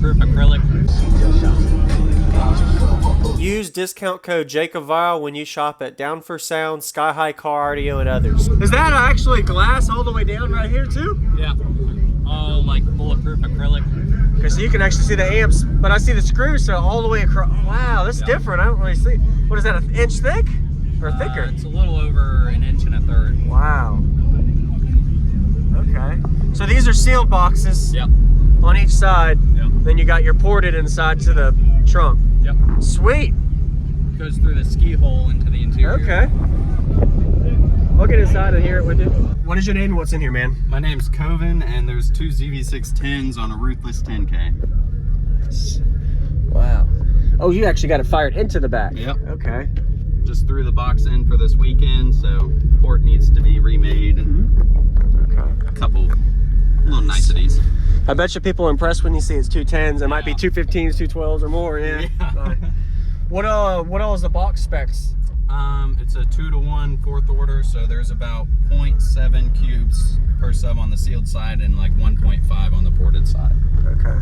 bulletproof acrylic. Use discount code JacobViral when you shop at Down for Sound, Sky High Car Audio, and others. Is that actually glass all the way down right here too? Yeah, all like bulletproof acrylic. Because you can actually see the amps, but I see the screws so all the way across. Wow, that's different. I don't really see. What is that, an inch thick or thicker? It's a little over an inch and a third. Wow. Okay. So these are sealed boxes. Yep. On each side. Yep. Then you got your ported inside to the trunk. Yep. Sweet. Goes through the ski hole into the interior. Okay. I'll get inside and hear it with you. What is your name and what's in here, man? My name's Coven, and there's two ZV610s on a Ruthless 10K. Wow. Oh, you actually got it fired into the back. Yep. Okay. Just threw the box in for this weekend, so port needs to be remade and Okay. a couple little niceties. I bet you people are impressed when you see it's 210s. It might be 215s, 212s or more. Yeah. What all is the box specs? It's a 2-to-1 fourth order, so there's about 0.7 cubes per sub on the sealed side and like 1.5 on the ported side. Okay.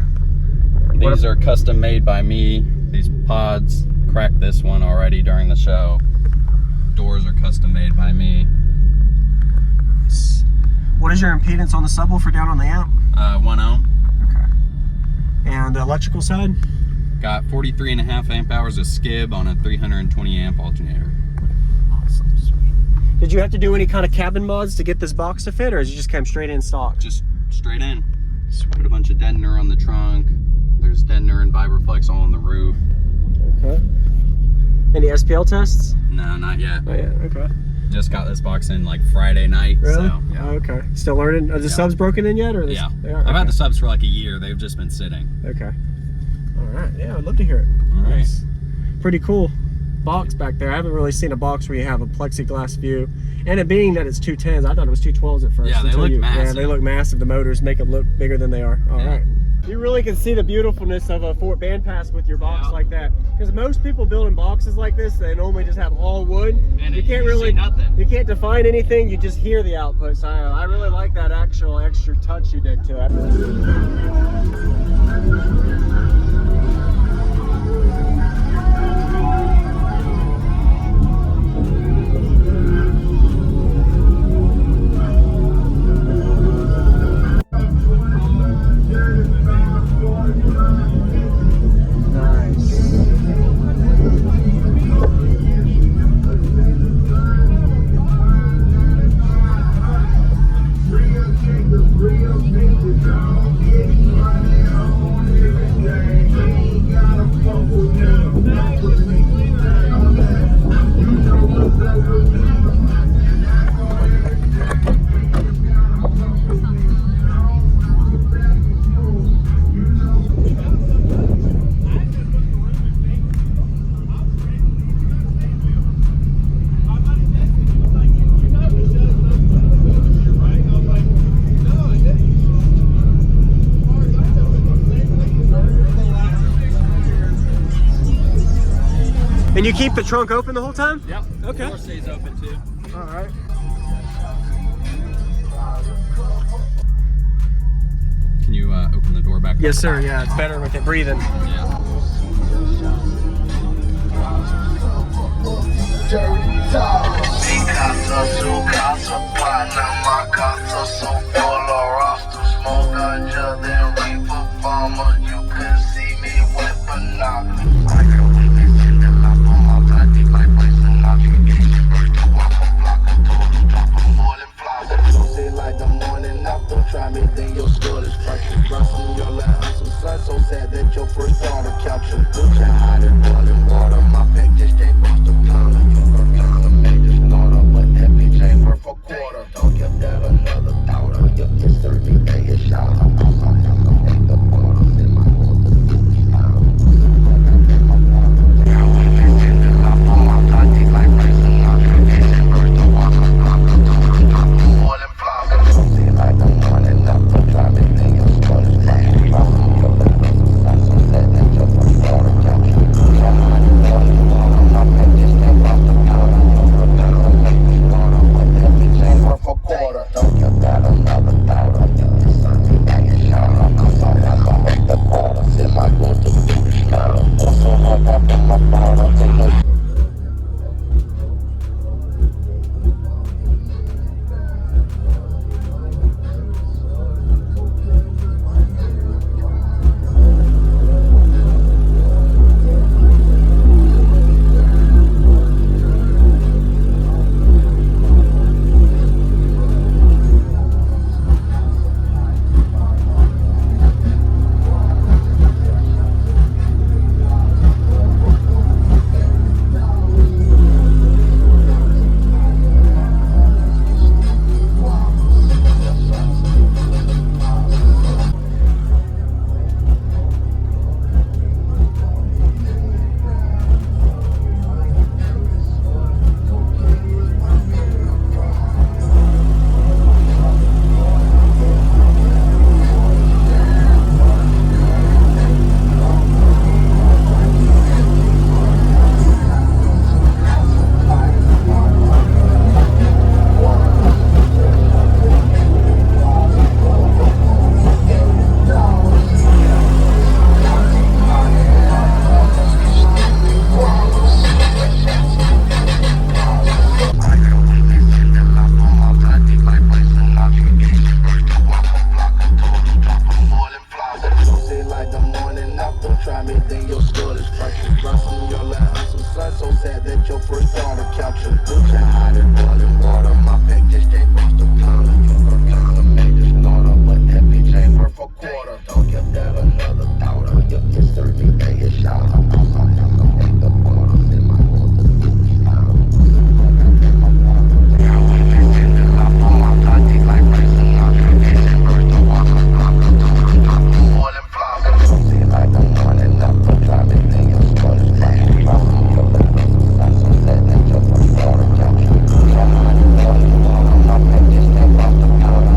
These are custom made by me. These pods, cracked this one already during the show. Doors are custom made by me. What is your impedance on the subwoofer down on the amp? 1 ohm. Okay. And the electrical side? Got 43.5 amp hours of skib on a 320 amp alternator. Awesome, sweet. Did you have to do any kind of cabin mods to get this box to fit, or is it just come straight in stock? Just straight in. Put a bunch of deadener on the trunk. There's deadener and vibroflex all on the roof. Okay. Any SPL tests? No, not yet. Not yet. Okay. Just got this box in like Friday night. Really? So, yeah. Oh, okay. Still learning. Are the subs broken in yet, or Yeah. They are? I've Okay. had the subs for like a year. They've just been sitting. Okay. All right. Yeah, I'd love to hear it. All right. Nice. Pretty cool box back there. I haven't really seen a box where you have a plexiglass view. And it being that it's 210s, I thought it was 212s at first. Yeah, they until look Yeah, massive. they look massive. The motors make them look bigger than they are. All right. You really can see the beautifulness of a Fort Bandpass with your box like that. Because most people building boxes like this, they normally just have all wood. And you can't you really, see nothing. you can't define anything. You just hear the output. So I really like that actual extra touch you did to it. And you keep the trunk open the whole time? Yep. Okay. The door stays open too. All right. Can you open the door back? Yes, sir. Yeah, it's better with it breathing. Yeah. try me, then your skull is fractured. Blossom your line, I'm some sun, so sad that your first daughter captured. Put your hide in boiling water, my pack just came off the counter. Counter made this slaughter, but that bitch ain't worth a quarter. Don't give that another thought. Your history, they get shot. I'm make the quarters in my horse to do me out. I went 15 till I pull my tactic like racing out. Tradition, birth to walk a block, more than flock. See like I'm running up, don't try me, then your skull is fractured. Blossom your line, I'm some sun, so sad that your first daughter captured. Put your hide in boiling water, my pack just came off the counter.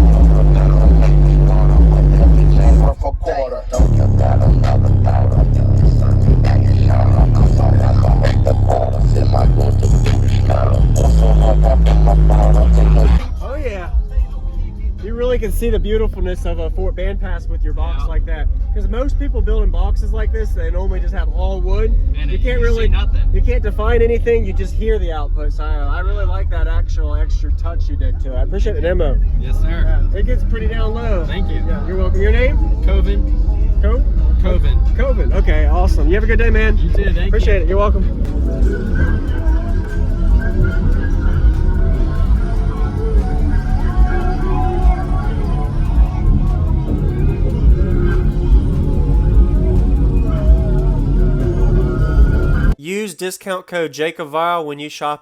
Counter made this slaughter, but that bitch ain't worth a quarter. Don't give that another thought. This son, I get shot. I'm make the quarters in my going to do this now. Also, I got my powder. Oh yeah. You really can see the beautifulness of a Fort Band Pass with your box Yeah. like that. Because most people building boxes like this, they normally just have all wood. And You can't you really, see nothing. you can't define anything. You just hear the output. So I really like that actual extra touch you did to it. I appreciate the demo. Yes, sir. Yeah, it gets pretty down low. Thank you. Yeah, you're welcome. Your name? Coven. Coven. Coven. Okay, awesome. You have a good day, man. You too. Thank Appreciate you. it. You're welcome. Use discount code JacobViral when you shop